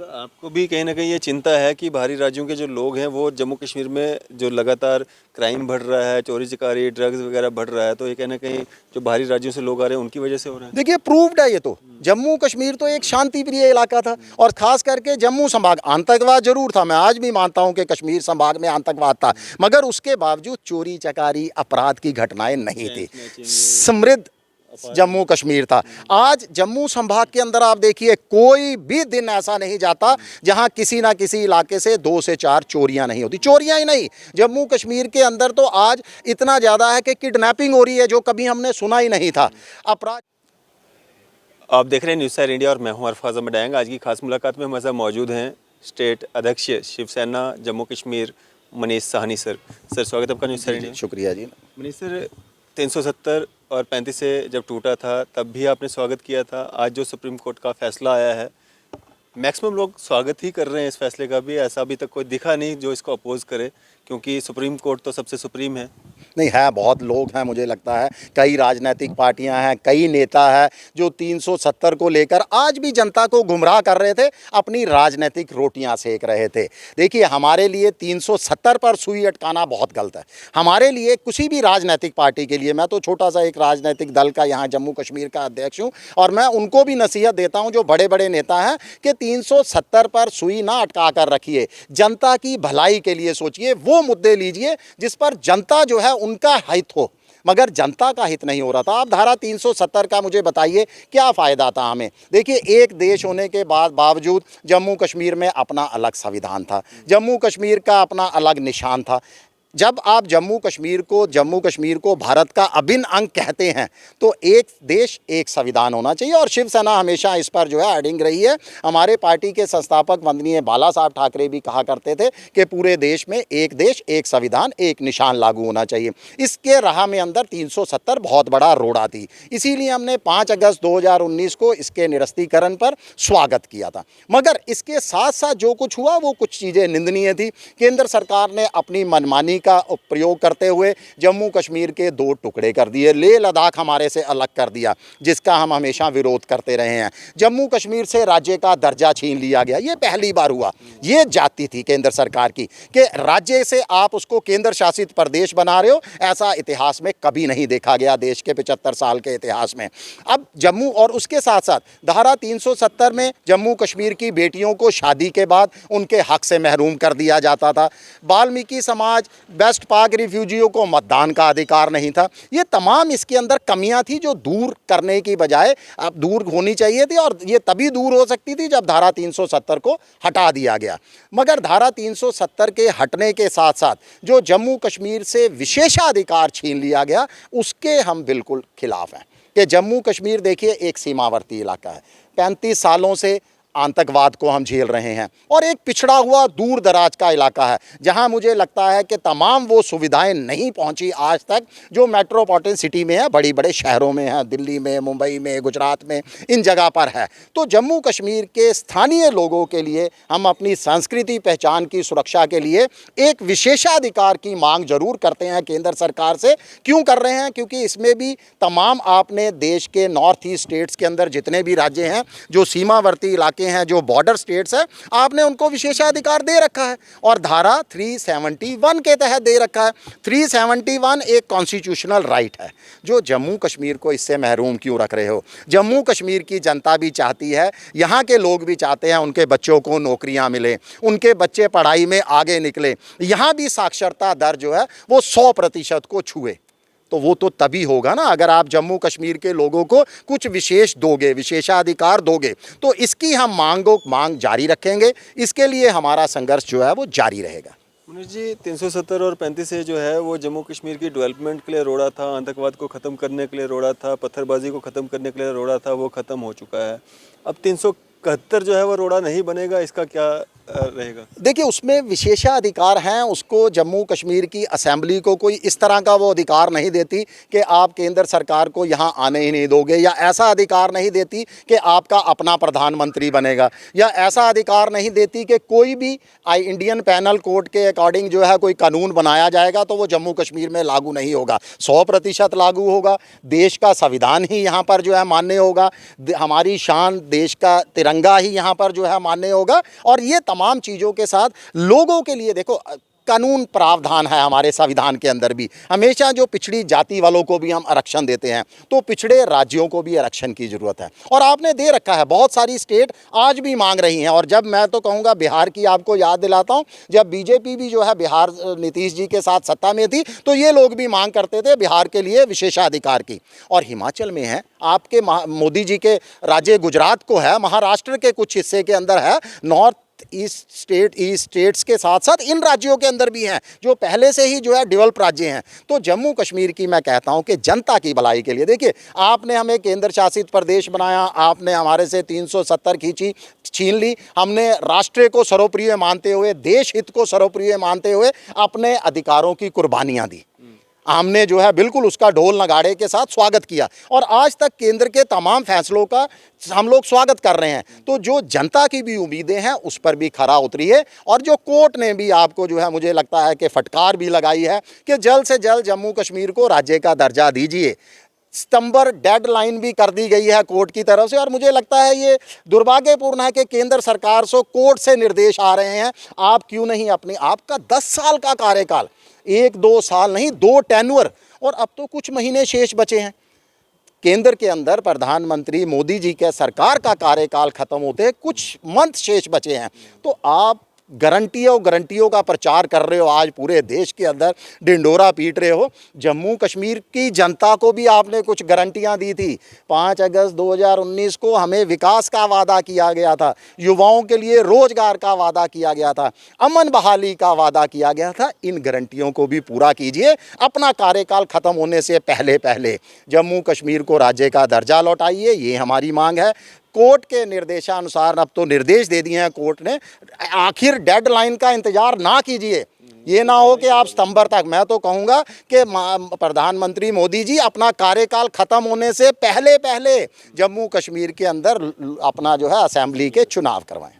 मतलब आपको भी कहीं ना कहीं ये चिंता है कि बाहरी राज्यों के जो लोग हैं वो जम्मू कश्मीर में जो लगातार क्राइम बढ़ रहा है, चोरी चकारी, ड्रग्स वगैरह बढ़ रहा है, तो ये कहीं ना कहीं जो बाहरी राज्यों से लोग आ रहे हैं उनकी वजह से हो रहा है। देखिए प्रूव्ड है ये तो। जम्मू कश्मीर तो एक शांति प्रिय इलाका था, और खास करके जम्मू संभाग, आतंकवाद जरूर था, मैं आज भी मानता हूं कि कश्मीर संभाग में आतंकवाद था, मगर उसके बावजूद चोरी चकारी अपराध की घटनाएं नहीं थी। समृद्ध जम्मू कश्मीर था। आज जम्मू संभाग के अंदर आप देखिए कोई भी दिन ऐसा नहीं जाता जहां किसी ना किसी इलाके से 2 से 4 चोरियां नहीं होती। चोरियां ही नहीं, जम्मू कश्मीर के अंदर तो आज इतना ज़्यादा है कि किडनैपिंग हो रही है, जो कभी हमने सुना ही नहीं था। अपराध। आप देख रहे हैं न्यूज़ स्टार इंडिया और मैं हूं अरफाज अहमद डायंग। आज की खास मुलाकात में हमारे साथ मौजूद हैं स्टेट अध्यक्ष शिवसेना जम्मू कश्मीर मनीष साहनी सर। स्वागत है आपका न्यूज़ स्टार इंडिया। शुक्रिया जी। मनीष सर, 370 और 35 से जब टूटा था तब भी आपने स्वागत किया था। आज जो सुप्रीम कोर्ट का फैसला आया है, मैक्सिमम लोग स्वागत ही कर रहे हैं इस फैसले का भी, ऐसा अभी तक कोई दिखा नहीं जो इसको अपोज करे, क्योंकि सुप्रीम कोर्ट तो सबसे सुप्रीम है। नहीं है, बहुत लोग हैं, मुझे लगता है कई राजनीतिक पार्टियां हैं, कई नेता हैं जो 370 को लेकर आज भी जनता को गुमराह कर रहे थे, अपनी राजनीतिक रोटियां सेक रहे थे। देखिए हमारे लिए 370 पर सुई अटकाना बहुत गलत है। हमारे लिए, किसी भी राजनीतिक पार्टी के लिए, मैं तो छोटा सा एक राजनीतिक दल का यहाँ जम्मू कश्मीर का अध्यक्ष हूँ, और मैं उनको भी नसीहत देता हूँ जो बड़े बड़े नेता हैं कि 370 पर सुई ना अटका कर रखिए। जनता की भलाई के लिए सोचिए, वो मुद्दे लीजिए जिस पर जनता जो है उनका हित हो, मगर जनता का हित नहीं हो रहा था। आप धारा 370 का मुझे बताइए क्या फ़ायदा था हमें। देखिए एक देश होने के बावजूद जम्मू कश्मीर में अपना अलग संविधान था, जम्मू कश्मीर का अपना अलग निशान था। जब आप जम्मू कश्मीर को भारत का अभिन्न अंग कहते हैं तो एक देश एक संविधान होना चाहिए, और शिवसेना हमेशा इस पर जो है अडिग रही है। हमारे पार्टी के संस्थापक वंदनीय बाला साहब ठाकरे भी कहा करते थे कि पूरे देश में एक देश एक संविधान एक निशान लागू होना चाहिए। इसके राह में अंदर 370 बहुत बड़ा रोड़ा थी, इसीलिए हमने 5 अगस्त 2019 को इसके निरस्तीकरण पर स्वागत किया था। मगर इसके साथ साथ जो कुछ हुआ वो कुछ चीज़ें निंदनीय थी। केंद्र सरकार ने अपनी मनमानी का प्रयोग करते हुए जम्मू कश्मीर के 2 टुकड़े कर दिए, लेह लद्दाख हमारे से अलग कर दिया, जिसका हम हमेशा विरोध करते रहे हैं। जम्मू कश्मीर से राज्य का दर्जा छीन लिया गया, ये पहली बार हुआ। ये जाति थी केंद्र सरकार की कि राज्य से आप उसको केंद्र शासित प्रदेश बना रहे हो, ऐसा इतिहास में कभी नहीं देखा गया, देश के 75 साल के इतिहास में। अब जम्मू, और उसके साथ साथ धारा 370 में जम्मू कश्मीर की बेटियों को शादी के बाद उनके हक से महरूम कर दिया जाता था। वाल्मीकि समाज, वेस्ट पाक रिफ्यूजियों को मतदान का अधिकार नहीं था। ये तमाम इसके अंदर कमियां थी जो दूर करने की बजाय अब दूर होनी चाहिए थी, और ये तभी दूर हो सकती थी जब धारा 370 को हटा दिया गया। मगर धारा 370 के हटने के साथ साथ जो जम्मू कश्मीर से विशेषाधिकार छीन लिया गया, उसके हम बिल्कुल खिलाफ हैं। कि जम्मू कश्मीर देखिए एक सीमावर्ती इलाका है, 35 सालों से आतंकवाद को हम झेल रहे हैं, और एक पिछड़ा हुआ दूर दराज का इलाका है जहां मुझे लगता है कि तमाम वो सुविधाएं नहीं पहुंची आज तक जो मेट्रोपॉलिटन सिटी में है, बड़ी बड़े शहरों में है, दिल्ली में, मुंबई में, गुजरात में, इन जगह पर है। तो जम्मू कश्मीर के स्थानीय लोगों के लिए हम अपनी संस्कृति पहचान की सुरक्षा के लिए एक विशेषाधिकार की मांग जरूर करते हैं केंद्र सरकार से। क्यों कर रहे हैं? क्योंकि इसमें भी तमाम, आपने देश के नॉर्थ ईस्ट स्टेट्स के अंदर जितने भी राज्य हैं, जो सीमावर्ती इलाके हैं, जो बॉर्डर स्टेट्स है, आपने उनको विशेषाधिकार दे रखा है, और धारा 371 के तहत दे रखा है। 371 एक कॉन्स्टिट्यूशनल राइट है, जो जम्मू कश्मीर को इससे महरूम क्यों रख रहे हो? जम्मू कश्मीर की जनता भी चाहती है, यहाँ के लोग भी चाहते हैं उनके बच्चों को नौकरियाँ मिले, उनके बच्चे पढ़ाई में आगे निकले, यहाँ भी साक्षरता दर जो है वो 100% को छुए। तो वो तो तभी होगा ना अगर आप जम्मू कश्मीर के लोगों को कुछ विशेष दोगे, विशेषाधिकार दोगे। तो इसकी हम मांग जारी रखेंगे, इसके लिए हमारा संघर्ष जो है वो जारी रहेगा। मनीष जी, 370 और 35 से जो है वो जम्मू कश्मीर की डेवलपमेंट के लिए रोड़ा था, आतंकवाद को ख़त्म करने के लिए रोड़ा था, पत्थरबाजी को ख़त्म करने के लिए रोड़ा था, वो ख़त्म हो चुका है। अब 371 जो है वो रोड़ा नहीं बनेगा, इसका क्या रहेगा? देखिए, उसमें विशेषाधिकार हैं, उसको जम्मू कश्मीर की असेंबली को कोई इस तरह का वो अधिकार नहीं देती कि आप केंद्र सरकार को यहाँ आने ही नहीं दोगे, या ऐसा अधिकार नहीं देती कि आपका अपना प्रधानमंत्री बनेगा, या ऐसा अधिकार नहीं देती कि कोई भी इंडियन पैनल कोड के अकॉर्डिंग जो है कोई कानून बनाया जाएगा तो वो जम्मू कश्मीर में लागू नहीं होगा। 100% लागू होगा। देश का संविधान ही यहाँ पर जो है मान्य होगा, हमारी शान देश का तिरंगा ही यहाँ पर जो है मान्य होगा। और ये तमाम चीज़ों के साथ लोगों के लिए देखो कानून प्रावधान है हमारे संविधान के अंदर भी, हमेशा जो पिछड़ी जाति वालों को भी हम आरक्षण देते हैं, तो पिछड़े राज्यों को भी आरक्षण की ज़रूरत है। और आपने दे रखा है, बहुत सारी स्टेट आज भी मांग रही हैं। और जब मैं तो कहूँगा बिहार की आपको याद दिलाता हूँ, जब बीजेपी भी जो है बिहार नीतीश जी के साथ सत्ता में थी तो ये लोग भी मांग करते थे बिहार के लिए विशेषाधिकार की। और हिमाचल में है आपके मोदी जी के राज्य गुजरात को है, महाराष्ट्र के कुछ हिस्से के अंदर है, नॉर्थ ईस्ट स्टेट्स के साथ साथ इन राज्यों के अंदर भी हैं जो पहले से ही जो है डेवलप राज्य हैं। तो जम्मू कश्मीर की मैं कहता हूं कि जनता की भलाई के लिए, देखिए आपने हमें केंद्र शासित प्रदेश बनाया, आपने हमारे से 370 छीन ली, हमने राष्ट्र को सर्वप्रिय मानते हुए, देश हित को सर्वप्रिय मानते हुए अपने अधिकारों की कुर्बानियां दी। हमने जो है बिल्कुल उसका ढोल नगाड़े के साथ स्वागत किया और आज तक केंद्र के तमाम फैसलों का हम लोग स्वागत कर रहे हैं। तो जो जनता की भी उम्मीदें हैं उस पर भी खरा उतरी है और जो कोर्ट ने भी आपको जो है मुझे लगता है कि फटकार भी लगाई है कि जल्द से जल्द जम्मू कश्मीर को राज्य का दर्जा दीजिए। सितंबर डेडलाइन भी कर दी गई है कोर्ट की तरफ से। और मुझे लगता है ये दुर्भाग्यपूर्ण है कि केंद्र सरकार से कोर्ट से निर्देश आ रहे हैं, आप क्यों नहीं अपनी, आपका 10 साल का कार्यकाल, 1-2 साल नहीं, 2 टेन्युअर, और अब तो कुछ महीने शेष बचे हैं। केंद्र के अंदर प्रधानमंत्री मोदी जी के सरकार का कार्यकाल खत्म होते कुछ मंथ शेष बचे हैं, तो आप गारंटियों का प्रचार कर रहे हो, आज पूरे देश के अंदर डिंडोरा पीट रहे हो। जम्मू कश्मीर की जनता को भी आपने कुछ गारंटियां दी थी। 5 अगस्त 2019 को हमें विकास का वादा किया गया था, युवाओं के लिए रोजगार का वादा किया गया था, अमन बहाली का वादा किया गया था। इन गारंटियों को भी पूरा कीजिए। अपना कार्यकाल खत्म होने से पहले पहले जम्मू कश्मीर को राज्य का दर्जा लौटाइए, ये हमारी मांग है। कोर्ट के निर्देशानुसार अब तो निर्देश दे दिए हैं कोर्ट ने, आखिर डेडलाइन का इंतजार ना कीजिए। ये ना हो कि आप सितंबर तक, मैं तो कहूँगा कि प्रधानमंत्री मोदी जी अपना कार्यकाल ख़त्म होने से पहले पहले जम्मू कश्मीर के अंदर अपना जो है असेंबली के चुनाव करवाएं।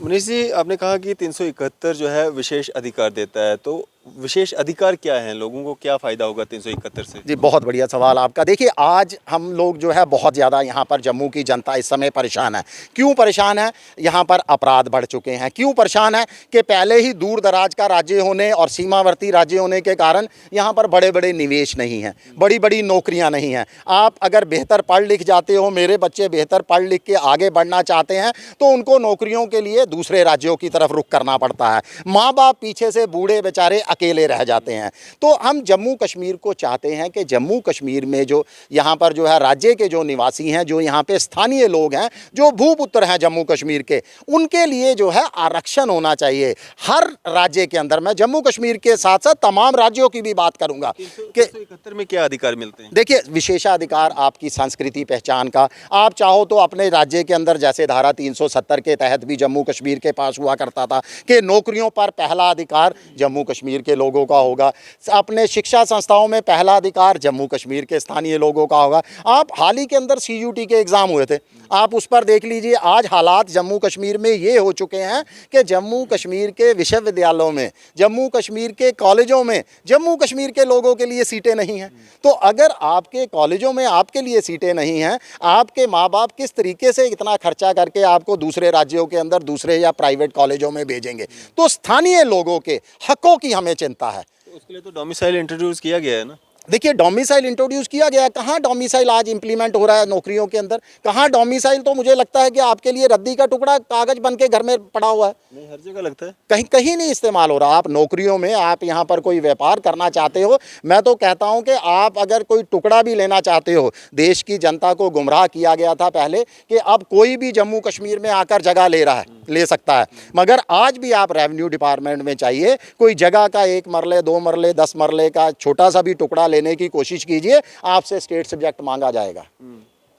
मनीष जी, आपने कहा कि 371 जो है विशेष अधिकार देता है, तो विशेष अधिकार क्या हैं, लोगों को क्या फ़ायदा होगा 371 से? जी, बहुत बढ़िया सवाल आपका। देखिए, आज हम लोग जो है बहुत ज़्यादा यहाँ पर जम्मू की जनता इस समय परेशान है। क्यों परेशान है? यहाँ पर अपराध बढ़ चुके हैं। क्यों परेशान है? कि पहले ही दूर दराज का राज्य होने और सीमावर्ती राज्य होने के कारण यहाँ पर बड़े बड़े निवेश नहीं हैं, बड़ी बड़ी नौकरियाँ नहीं हैं। आप अगर बेहतर पढ़ लिख जाते हो, मेरे बच्चे बेहतर पढ़ लिख के आगे बढ़ना चाहते हैं, तो उनको नौकरियों के लिए दूसरे राज्यों की तरफ रुख करना पड़ता है। माँ बाप पीछे से बूढ़े बेचारे अकेले रह जाते हैं। तो हम जम्मू कश्मीर को चाहते हैं कि जम्मू कश्मीर में जो यहाँ पर जो है राज्य के जो निवासी हैं, जो यहाँ पे स्थानीय लोग हैं, जो भूपुत्र हैं जम्मू कश्मीर के, उनके लिए जो है आरक्षण होना चाहिए हर राज्य के अंदर। मैं जम्मू कश्मीर के साथ साथ तमाम राज्यों की भी बात करूंगा कि 371 में क्या अधिकार मिलते हैं? देखिए, विशेषाधिकार आपकी संस्कृति पहचान का, आप चाहो तो अपने राज्य के अंदर, जैसे धारा 370 के तहत भी जम्मू कश्मीर के पास हुआ करता था कि नौकरियों पर पहला अधिकार जम्मू कश्मीर के लोगों का होगा, अपने शिक्षा संस्थाओं में पहला अधिकार जम्मू कश्मीर के स्थानीय लोगों का होगा। आप हाल ही के अंदर CUT के एग्ज़ाम हुए थे, आप उस पर देख लीजिए। आज हालात जम्मू कश्मीर में ये हो चुके हैं कि जम्मू कश्मीर के विश्वविद्यालयों में, जम्मू कश्मीर के कॉलेजों में जम्मू कश्मीर के लोगों के लिए सीटें नहीं हैं। तो अगर आपके कॉलेजों में आपके लिए सीटें नहीं हैं, आपके माँ बाप किस तरीके से इतना खर्चा करके आपको दूसरे राज्यों के अंदर दूसरे या प्राइवेट कॉलेजों में भेजेंगे? तो स्थानीय लोगों के हकों की हमें चिंता है। तो उसके लिए तो डोमिसाइल इंट्रोड्यूस किया गया है ना? देखिए, डोमिसाइल इंट्रोड्यूस किया गया है, कहाँ डोमिसाइल आज इंप्लीमेंट हो रहा है नौकरियों के अंदर? कहाँ डोमिसाइल? तो मुझे लगता है कि आपके लिए रद्दी का टुकड़ा कागज बन के घर में पड़ा हुआ है। नहीं, हर जगह लगता है, कहीं कहीं नहीं इस्तेमाल हो रहा। आप नौकरियों में, आप यहाँ पर कोई व्यापार करना चाहते हो, मैं तो कहता हूँ कि आप अगर कोई टुकड़ा भी लेना चाहते हो, देश की जनता को गुमराह किया गया था पहले कि अब कोई भी जम्मू कश्मीर में आकर जगह ले सकता है, मगर आज भी आप रेवेन्यू डिपार्टमेंट में चाहिए कोई जगह का 1 मरले 2 मरले 10 मरले का छोटा सा भी टुकड़ा लेने की कोशिश कीजिए, आपसे स्टेट सब्जेक्ट मांगा जाएगा।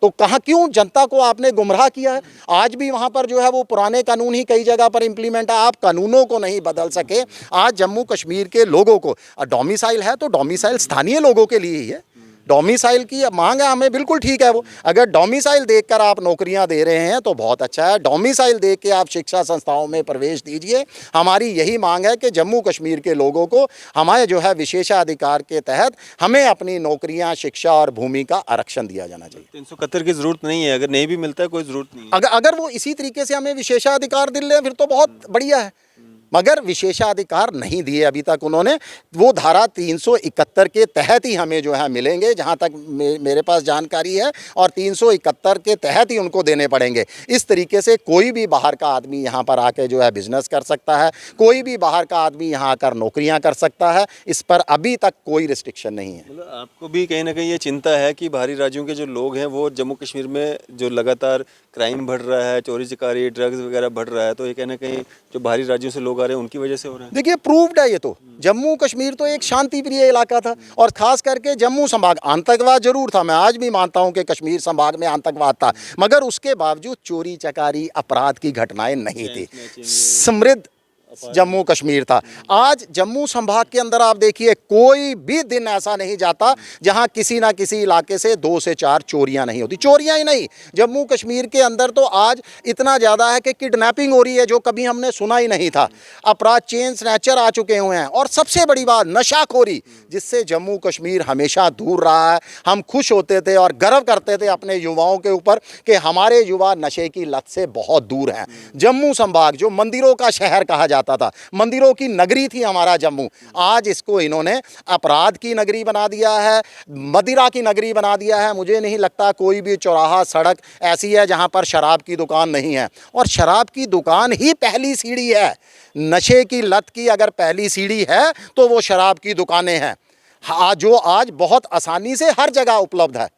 तो कहाँ क्यों जनता को आपने गुमराह किया है? आज भी वहाँ पर जो है वो पुराने कानून ही कई जगह पर इम्प्लीमेंट है, आप कानूनों को नहीं बदल सके। आज जम्मू कश्मीर के लोगों को डोमिसाइल है तो डोमिसाइल स्थानीय लोगों के लिए ही है। डोमिसाइल की मांग है हमें, बिल्कुल ठीक है वो। अगर डोमिसाइल देखकर आप नौकरियां दे रहे हैं तो बहुत अच्छा है। डोमिसाइल देख के आप शिक्षा संस्थाओं में प्रवेश दीजिए। हमारी यही मांग है कि जम्मू कश्मीर के लोगों को हमारे जो है विशेषाधिकार के तहत हमें अपनी नौकरियां, शिक्षा और भूमि का आरक्षण दिया जाना चाहिए। 371 की ज़रूरत नहीं है, अगर नहीं भी मिलता है कोई ज़रूरत नहीं है। अगर वो इसी तरीके से हमें विशेषाधिकार दिल ले फिर तो बहुत बढ़िया है, मगर विशेषाधिकार नहीं दिए अभी तक उन्होंने। वो धारा 371 के तहत ही हमें जो है मिलेंगे, जहां तक मेरे पास जानकारी है, और 371 के तहत ही उनको देने पड़ेंगे। इस तरीके से कोई भी बाहर का आदमी यहां पर आके जो है बिजनेस कर सकता है, कोई भी बाहर का आदमी यहां आकर नौकरियां कर सकता है। इस पर अभी तक कोई रिस्ट्रिक्शन नहीं है। मतलब आपको भी कहीं ना कहीं ये चिंता है कि बाहरी राज्यों के जो लोग हैं वो जम्मू कश्मीर में जो लगातार क्राइम बढ़ रहा है, चोरी चकारी, ड्रग्स वगैरह बढ़ रहा है, तो ये कहीं ना कहीं जो बाहरी राज्यों से लोग आ रहे हैं उनकी वजह से हो रहा है? देखिए प्रूव्ड है ये तो। जम्मू कश्मीर तो एक शांति प्रिय इलाका था, और खास करके जम्मू संभाग, आतंकवाद जरूर था, मैं आज भी मानता हूं कि कश्मीर संभाग में आतंकवाद था, मगर उसके बावजूद चोरी चकारी अपराध की घटनाएं नहीं थी। समृद्ध जम्मू कश्मीर था। आज जम्मू संभाग के अंदर आप देखिए कोई भी दिन ऐसा नहीं जाता जहां किसी ना किसी इलाके से 2 से 4 चोरियां नहीं होती। चोरियां ही नहीं, जम्मू कश्मीर के अंदर तो आज इतना ज़्यादा है कि किडनैपिंग हो रही है जो कभी हमने सुना ही नहीं था। अपराध, चेन स्नैचर आ चुके हुए हैं, और सबसे बड़ी बात नशाखोरी, जिससे जम्मू कश्मीर हमेशा दूर रहा है। हम खुश होते थे और गर्व करते थे अपने युवाओं के ऊपर कि हमारे युवा नशे की लत से बहुत दूर हैं। जम्मू संभाग जो मंदिरों का शहर कहा जाता था, मंदिरों की नगरी थी हमारा जम्मू, आज इसको इन्होंने अपराध की नगरी बना दिया है, मदिरा की नगरी बना दिया है। मुझे नहीं लगता कोई भी चौराहा, सड़क ऐसी है जहां पर शराब की दुकान नहीं है, और शराब की दुकान ही पहली सीढ़ी है। नशे की लत की अगर पहली सीढ़ी है तो वो शराब की दुकानें हैं, जो आज बहुत आसानी से हर जगह उपलब्ध है।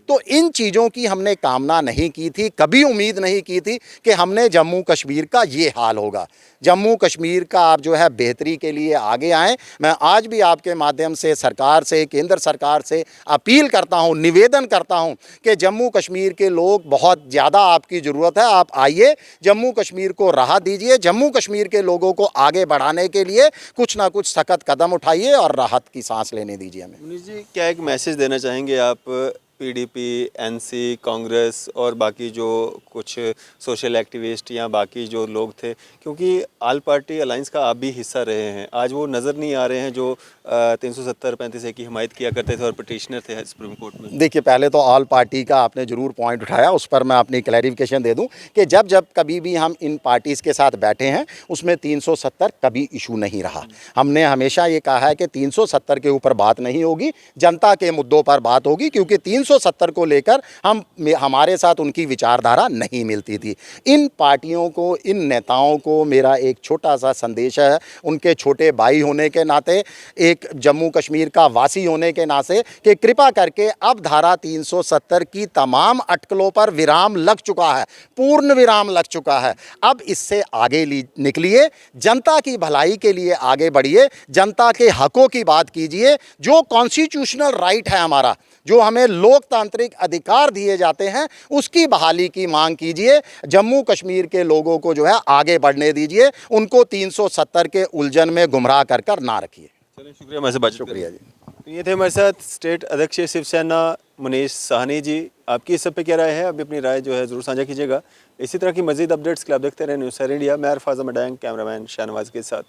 तो इन चीज़ों की हमने कामना नहीं की थी, कभी उम्मीद नहीं की थी कि हमने जम्मू कश्मीर का ये हाल होगा। जम्मू कश्मीर का आप जो है बेहतरी के लिए आगे आएँ। मैं आज भी आपके माध्यम से सरकार से, केंद्र सरकार से अपील करता हूं, निवेदन करता हूं कि जम्मू कश्मीर के लोग, बहुत ज़्यादा आपकी ज़रूरत है, आप आइए, जम्मू कश्मीर को राहत दीजिए। जम्मू कश्मीर के लोगों को आगे बढ़ाने के लिए कुछ ना कुछ सख्त कदम उठाइए और राहत की सांस लेने दीजिए हमें। मुनीष जी, क्या एक मैसेज देना चाहेंगे आप पीडीपी, एनसी, कांग्रेस और बाकी जो कुछ सोशल एक्टिविस्ट या बाकी जो लोग थे, क्योंकि आल पार्टी अलायंस का आप भी हिस्सा रहे हैं, आज वो नज़र नहीं आ रहे हैं जो 370-35 की हिमायत किया करते थे और पिटिशनर थे सुप्रीम कोर्ट में? देखिए पहले तो ऑल पार्टी का आपने ज़रूर पॉइंट उठाया, उस पर मैं अपनी क्लैरिफिकेशन दे दूं कि जब जब कभी भी हम इन पार्टीज़ के साथ बैठे हैं उसमें 370 कभी इशू नहीं रहा। हमने हमेशा ये कहा है कि 370 के ऊपर बात नहीं होगी, जनता के मुद्दों पर बात होगी, क्योंकि 370 को लेकर हमारे साथ उनकी विचारधारा नहीं मिलती थी। इन पार्टियों को, इन नेताओं को मेरा एक छोटा सा संदेश है, उनके छोटे भाई होने के नाते, एक जम्मू कश्मीर का वासी होने के नाते, कि कृपा करके अब धारा 370 की तमाम अटकलों पर विराम लग चुका है, पूर्ण विराम लग चुका है। अब इससे आगे निकलिए, जनता की भलाई के लिए आगे बढ़िए, जनता के हकों की बात कीजिए। जो कॉन्स्टिट्यूशनल राइट है हमारा, जो हमें लोकतांत्रिक अधिकार दिए जाते हैं, उसकी बहाली की मांग कीजिए। जम्मू कश्मीर के लोगों को जो है आगे बढ़ने दीजिए, उनको 370 के उलझन में गुमराह कर ना रखिए। चलिए, शुक्रिया, हमारे से बात। शुक्रिया जी। तो ये थे हमारे साथ स्टेट अध्यक्ष शिवसेना मुनीष साहनी जी। आपकी इस सब पे क्या राय है? अभी अपनी राय जो है ज़रूर साझा कीजिएगा। इसी तरह की मजीद अपडेट्स के लिए आप देखते रहे न्यूज़ सर इंडिया। मैं अरफाज़ मडैंग, कैमरामैन शाहनवाज के साथ।